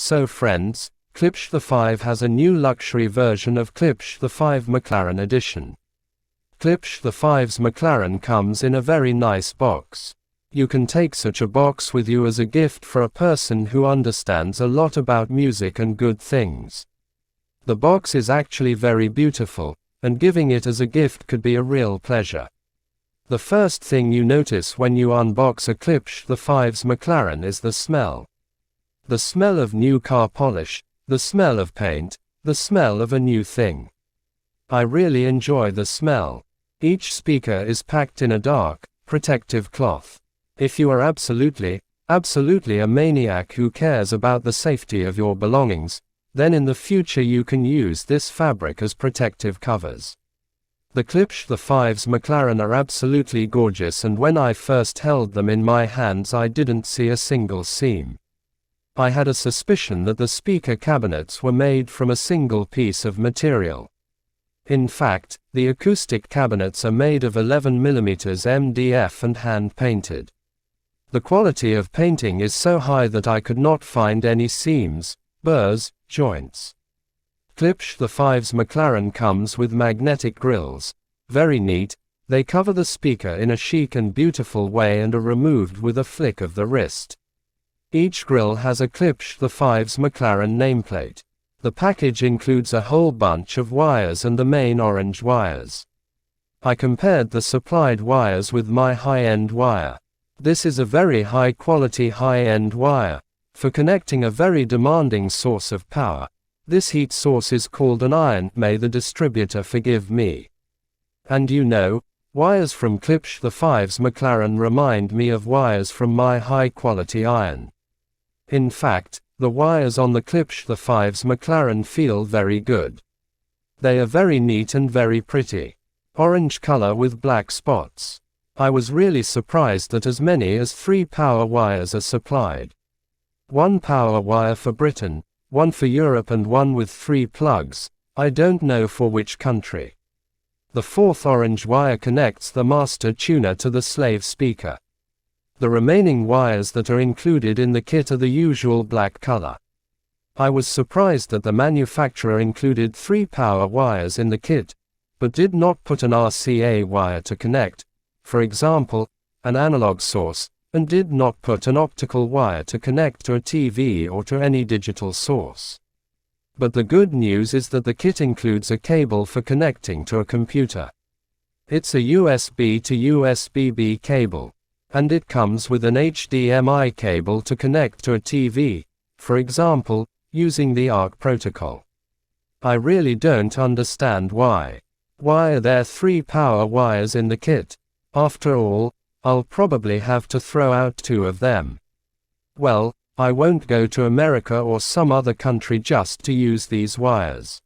So friends, Klipsch The Five has a new luxury version of Klipsch The Five McLaren edition. Klipsch The Fives McLaren comes in a very nice box. You can take such a box with you as a gift for a person who understands a lot about music and good things. The box is actually very beautiful, and giving it as a gift could be a real pleasure. The first thing you notice when you unbox a Klipsch The Fives McLaren is the smell. The smell of new car polish, the smell of paint, the smell of a new thing. I really enjoy the smell. Each speaker is packed in a dark, protective cloth. If you are absolutely a maniac who cares about the safety of your belongings, then in the future you can use this fabric as protective covers. The Klipsch The Fives McLaren are absolutely gorgeous, and when I first held them in my hands I didn't see a single seam. I had a suspicion that the speaker cabinets were made from a single piece of material. In fact, the acoustic cabinets are made of 11mm MDF and hand-painted. The quality of painting is so high that I could not find any seams, burrs, joints. Klipsch The Fives McLaren comes with magnetic grills. Very neat, they cover the speaker in a chic and beautiful way and are removed with a flick of the wrist. Each grill has a Klipsch The Fives McLaren nameplate. The package includes a whole bunch of wires and the main orange wires. I compared the supplied wires with my high-end wire. This is a very high-quality high-end wire, for connecting a very demanding source of power. This heat source is called an iron, may the distributor forgive me. And you know, wires from Klipsch The Fives McLaren remind me of wires from my high-quality iron. In fact, the wires on the Klipsch The Fives McLaren feel very good. They are very neat and very pretty. Orange color with black spots. I was really surprised that as many as 3 power wires are supplied. 1 power wire for Britain, 1 for Europe and 1 with 3 plugs, I don't know for which country. The 4th orange wire connects the master tuner to the slave speaker. The remaining wires that are included in the kit are the usual black color. I was surprised that the manufacturer included 3 power wires in the kit, but did not put an RCA wire to connect, for example, an analog source, and did not put an optical wire to connect to a TV or to any digital source. But the good news is that the kit includes a cable for connecting to a computer. It's a USB to USB-B cable, and it comes with an HDMI cable to connect to a TV, for example, using the ARC protocol. I really don't understand why. Why are there 3 power wires in the kit? After all, I'll probably have to throw out 2 of them. Well, I won't go to America or some other country just to use these wires.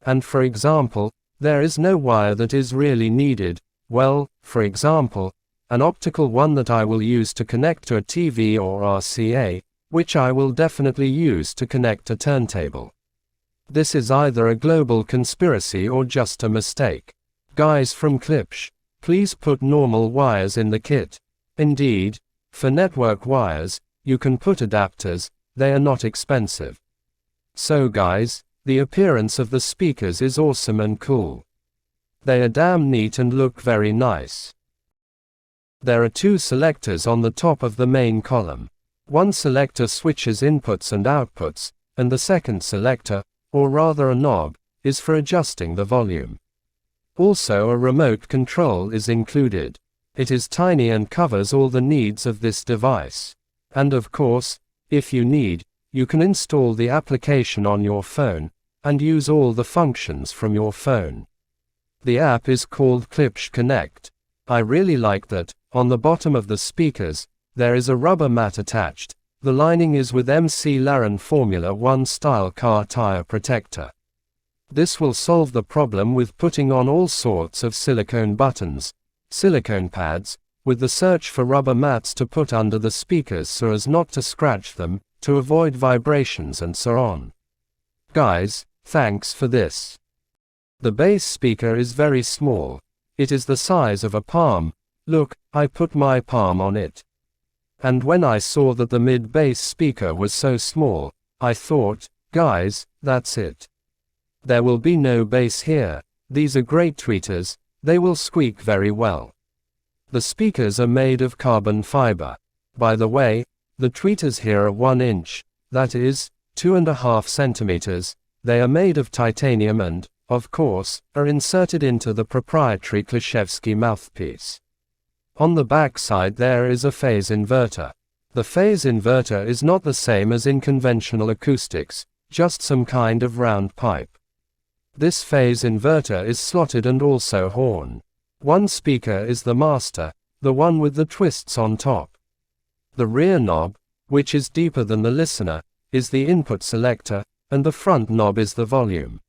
And for example, there is no wire that is really needed, well, for example, an optical one that I will use to connect to a TV or RCA, which I will definitely use to connect a turntable. This is either a global conspiracy or just a mistake. Guys from Klipsch, please put normal wires in the kit. Indeed, for network wires, you can put adapters, they are not expensive. So guys, the appearance of the speakers is awesome and cool. They are damn neat and look very nice. There are 2 selectors on the top of the main column. One selector switches inputs and outputs, and the second selector, or rather a knob, is for adjusting the volume. Also a remote control is included. It is tiny and covers all the needs of this device. And of course, if you need, you can install the application on your phone, and use all the functions from your phone. The app is called Klipsch Connect. I really like that, on the bottom of the speakers, there is a rubber mat attached. The lining is with McLaren Formula 1 style car tire protector. This will solve the problem with putting on all sorts of silicone buttons, silicone pads, with the search for rubber mats to put under the speakers so as not to scratch them, to avoid vibrations and so on. Guys, thanks for this. The bass speaker is very small. It is the size of a palm. Look, I put my palm on it. And when I saw that the mid-bass speaker was so small, I thought, guys, that's it. There will be no bass here. These are great tweeters, they will squeak very well. The speakers are made of carbon fiber. By the way, the tweeters here are 1 inch, that is, 2.5 centimeters. They are made of titanium and, of course, are inserted into the proprietary Klipsch mouthpiece. On the back side there is a phase inverter. The phase inverter is not the same as in conventional acoustics, just some kind of round pipe. This phase inverter is slotted and also horn. One speaker is the master, the one with the twists on top. The rear knob, which is deeper than the listener, is the input selector, and the front knob is the volume.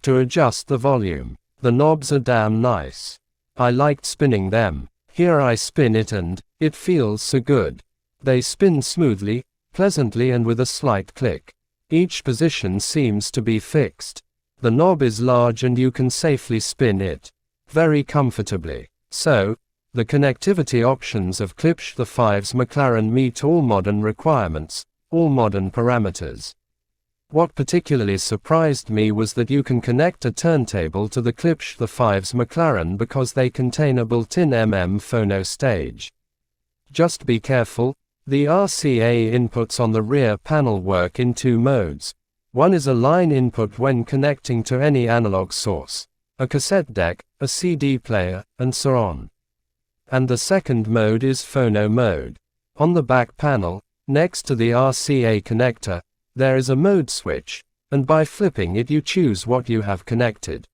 To adjust the volume, the knobs are damn nice. I liked spinning them. Here I spin it and it feels so good. They spin smoothly, pleasantly and with a slight click. Each position seems to be fixed. The knob is large and you can safely spin it very comfortably. So, the connectivity options of Klipsch The Fives McLaren meet all modern requirements, all modern parameters. What particularly surprised me was that you can connect a turntable to the Klipsch The Fives McLaren because they contain a built-in phono stage. Just be careful, the RCA inputs on the rear panel work in 2 modes. One is a line input when connecting to any analog source, a cassette deck, a CD player, and so on. And the second mode is phono mode. On the back panel, next to the RCA connector, there is a mode switch, and by flipping it you choose what you have connected.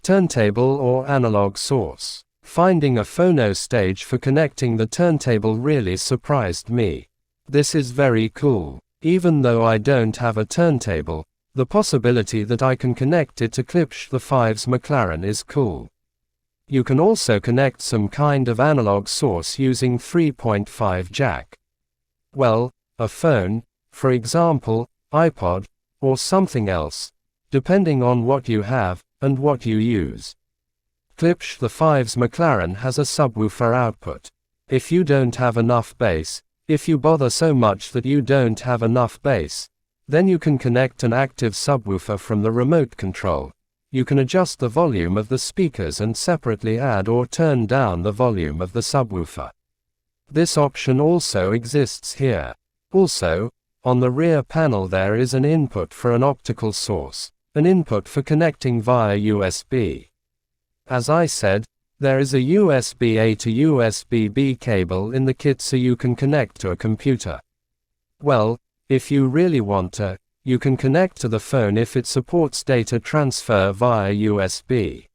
Turntable or analog source. Finding a phono stage for connecting the turntable really surprised me. This is very cool. Even though I don't have a turntable, the possibility that I can connect it to Klipsch The Fives McLaren is cool. You can also connect some kind of analog source using 3.5 jack. Well, a phone, for example, iPod, or something else, depending on what you have, and what you use. Klipsch The Fives McLaren has a subwoofer output. If you don't have enough bass, if you bother so much that you don't have enough bass, then you can connect an active subwoofer from the remote control. You can adjust the volume of the speakers and separately add or turn down the volume of the subwoofer. This option also exists here. Also, on the rear panel there is an input for an optical source, an input for connecting via USB. As I said, there is a USB-A to USB-B cable in the kit so you can connect to a computer. Well, if you really want to, you can connect to the phone if it supports data transfer via USB.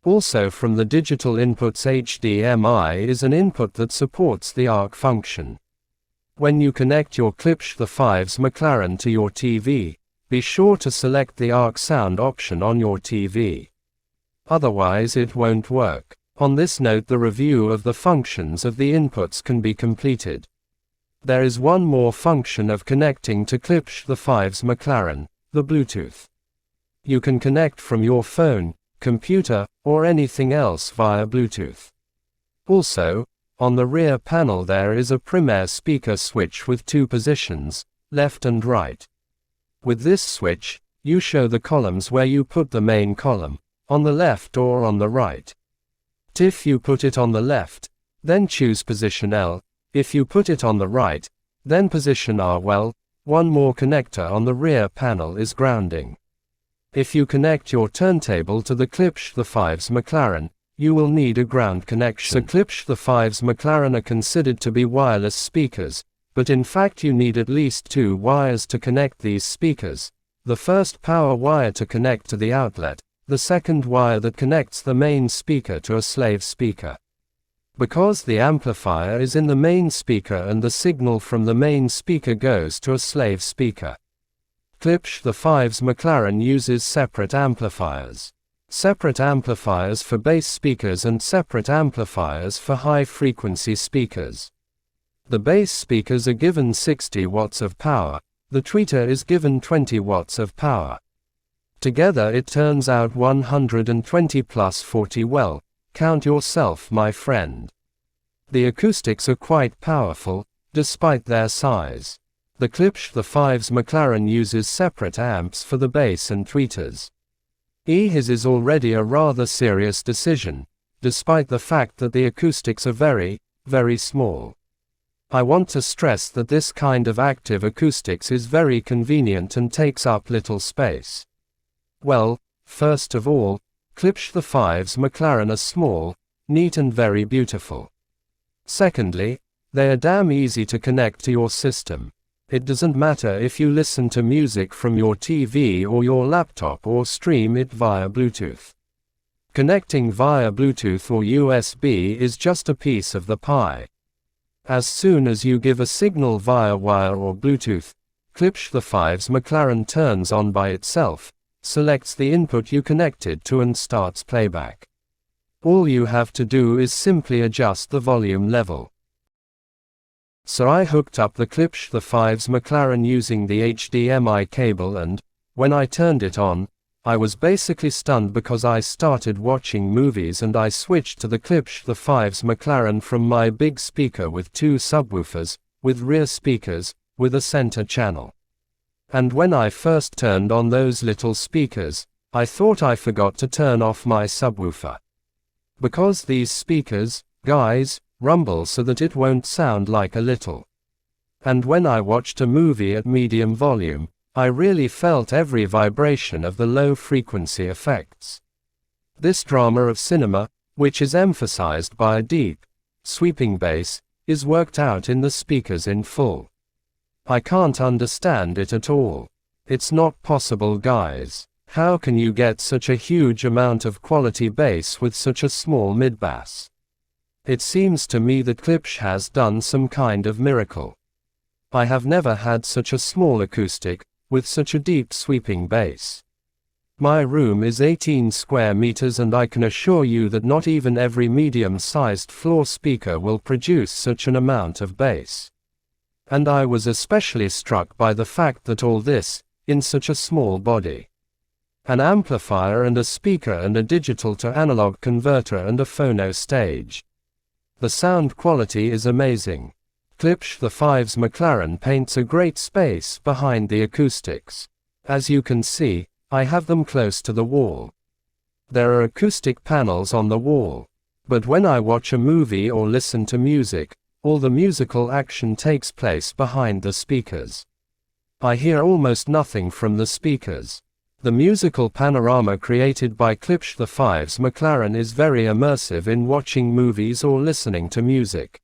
Also from the digital inputs HDMI is an input that supports the ARC function. When you connect your Klipsch The Fives McLaren to your TV, be sure to select the ARC sound option on your TV. Otherwise it won't work. On this note, the review of the functions of the inputs can be completed. There is one more function of connecting to Klipsch The Fives McLaren, the Bluetooth. You can connect from your phone, computer, or anything else via Bluetooth. Also, on the rear panel there is a Premier speaker switch with 2 positions, left and right. With this switch, you show the columns where you put the main column, on the left or on the right. If you put it on the left, then choose position L. If you put it on the right, then position R. Well, one more connector on the rear panel is grounding. If you connect your turntable to the Klipsch The Fives McLaren, you will need a ground connection. So Klipsch The Fives McLaren are considered to be wireless speakers, but in fact you need at least 2 wires to connect these speakers. The first power wire to connect to the outlet, the second wire that connects the main speaker to a slave speaker. Because the amplifier is in the main speaker and the signal from the main speaker goes to a slave speaker. Klipsch The Fives McLaren uses separate amplifiers. Separate amplifiers for bass speakers and separate amplifiers for high-frequency speakers. The bass speakers are given 60 watts of power, the tweeter is given 20 watts of power. Together it turns out 120 plus 40. Well, count yourself, my friend. The acoustics are quite powerful, despite their size. The Klipsch The Fives McLaren uses separate amps for the bass and tweeters. His is already a rather serious decision, despite the fact that the acoustics are very, very small. I want to stress that this kind of active acoustics is very convenient and takes up little space. Well, first of all, Klipsch The Fives McLaren are small, neat and very beautiful. Secondly, they are damn easy to connect to your system. It doesn't matter if you listen to music from your TV or your laptop or stream it via Bluetooth. Connecting via Bluetooth or USB is just a piece of the pie. As soon as you give a signal via wire or Bluetooth, Klipsch The Fives McLaren turns on by itself, selects the input you connected to and starts playback. All you have to do is simply adjust the volume level. So I hooked up the Klipsch The Fives McLaren using the HDMI cable and, when I turned it on, I was basically stunned because I started watching movies and I switched to the Klipsch The Fives McLaren from my big speaker with 2 subwoofers, with rear speakers, with a center channel. And when I first turned on those little speakers, I thought I forgot to turn off my subwoofer. Because these speakers, guys, rumble so that it won't sound like a little. And when I watched a movie at medium volume, I really felt every vibration of the low frequency effects. This drama of cinema, which is emphasized by a deep, sweeping bass, is worked out in the speakers in full. I can't understand it at all. It's not possible, guys. How can you get such a huge amount of quality bass with such a small mid-bass? It seems to me that Klipsch has done some kind of miracle. I have never had such a small acoustic, with such a deep sweeping bass. My room is 18 square meters and I can assure you that not even every medium-sized floor speaker will produce such an amount of bass. And I was especially struck by the fact that all this, in such a small body. An amplifier and a speaker and a digital to analog converter and a phono stage. The sound quality is amazing. Klipsch The Fives McLaren paints a great space behind the acoustics. As you can see, I have them close to the wall. There are acoustic panels on the wall. But when I watch a movie or listen to music, all the musical action takes place behind the speakers. I hear almost nothing from the speakers. The musical panorama created by Klipsch The Fives McLaren is very immersive in watching movies or listening to music.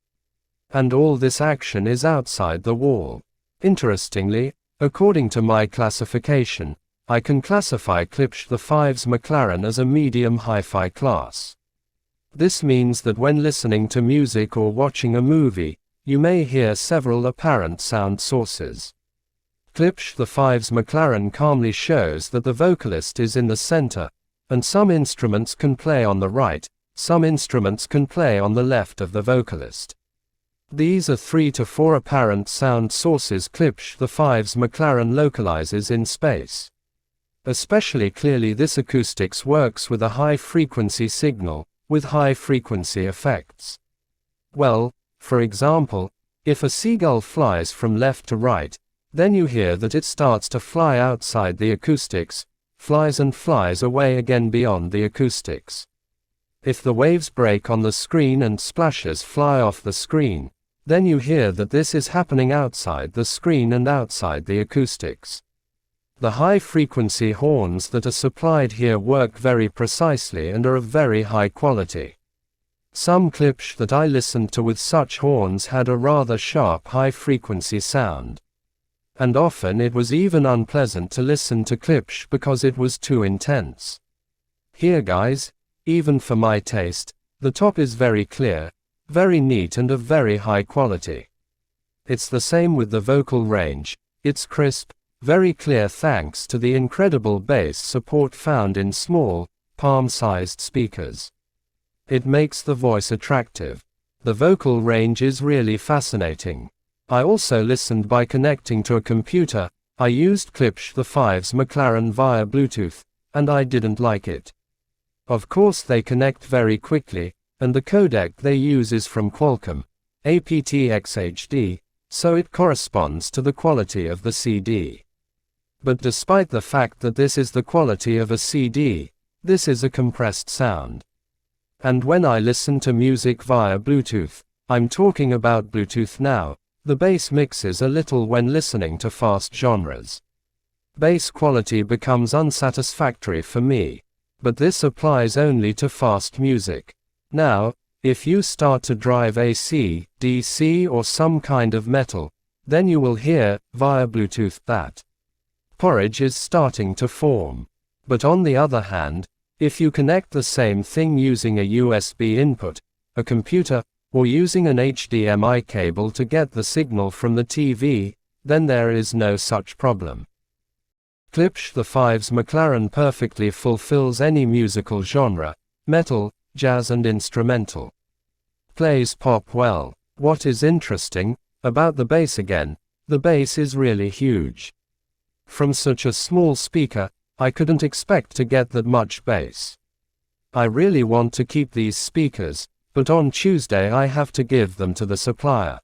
And all this action is outside the wall. Interestingly, according to my classification, I can classify Klipsch The Fives McLaren as a medium hi-fi class. This means that when listening to music or watching a movie, you may hear several apparent sound sources. Klipsch The Fives McLaren calmly shows that the vocalist is in the center, and some instruments can play on the right, some instruments can play on the left of the vocalist. These are 3 to 4 apparent sound sources Klipsch The Fives McLaren localizes in space. Especially clearly this acoustics works with a high-frequency signal, with high-frequency effects. Well, for example, if a seagull flies from left to right, then you hear that it starts to fly outside the acoustics, flies and flies away again beyond the acoustics. If the waves break on the screen and splashes fly off the screen, then you hear that this is happening outside the screen and outside the acoustics. The high-frequency horns that are supplied here work very precisely and are of very high quality. Some Klipsch that I listened to with such horns had a rather sharp high-frequency sound. And often it was even unpleasant to listen to Klipsch because it was too intense. Here, guys, even for my taste, the top is very clear, very neat and of very high quality. It's the same with the vocal range, it's crisp, very clear thanks to the incredible bass support found in small, palm-sized speakers. It makes the voice attractive. The vocal range is really fascinating. I also listened by connecting to a computer. I used Klipsch The Fives McLaren via Bluetooth, and I didn't like it. Of course they connect very quickly, and the codec they use is from Qualcomm, aptX HD, so it corresponds to the quality of the CD. But despite the fact that this is the quality of a CD, this is a compressed sound. And when I listen to music via Bluetooth, I'm talking about Bluetooth now, the bass mixes a little when listening to fast genres. Bass quality becomes unsatisfactory for me. But this applies only to fast music. Now, if you start to drive AC, DC or some kind of metal, then you will hear, via Bluetooth, that porridge is starting to form. But on the other hand, if you connect the same thing using a USB input, a computer, or using an HDMI cable to get the signal from the TV, then there is no such problem. Klipsch The Fives McLaren perfectly fulfills any musical genre, metal, jazz and instrumental. Plays pop well. What is interesting, about the bass again, the bass is really huge. From such a small speaker, I couldn't expect to get that much bass. I really want to keep these speakers, but on Tuesday I have to give them to the supplier.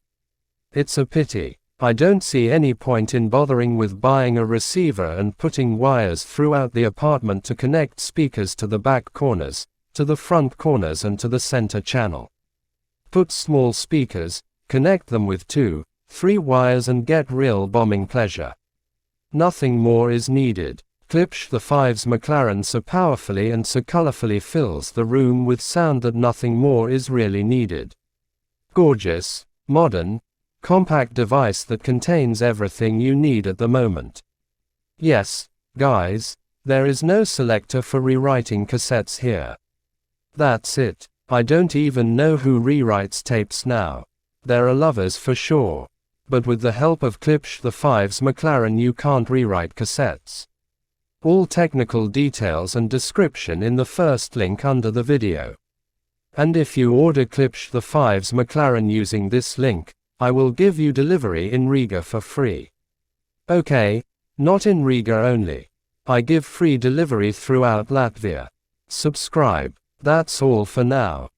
It's a pity. I don't see any point in bothering with buying a receiver and putting wires throughout the apartment to connect speakers to the back corners, to the front corners and to the center channel. Put small speakers, connect them with 2, 3 wires and get real bombing pleasure. Nothing more is needed. Klipsch The Fives McLaren so powerfully and so colorfully fills the room with sound that nothing more is really needed. Gorgeous, modern, compact device that contains everything you need at the moment. Yes, guys, there is no selector for rewriting cassettes here. That's it. I don't even know who rewrites tapes now. There are lovers for sure. But with the help of Klipsch The Fives McLaren you can't rewrite cassettes. All technical details and description in the first link under the video. And if you order Klipsch The Fives McLaren using this link, I will give you delivery in Riga for free. Okay, not in Riga only. I give free delivery throughout Latvia. Subscribe. That's all for now.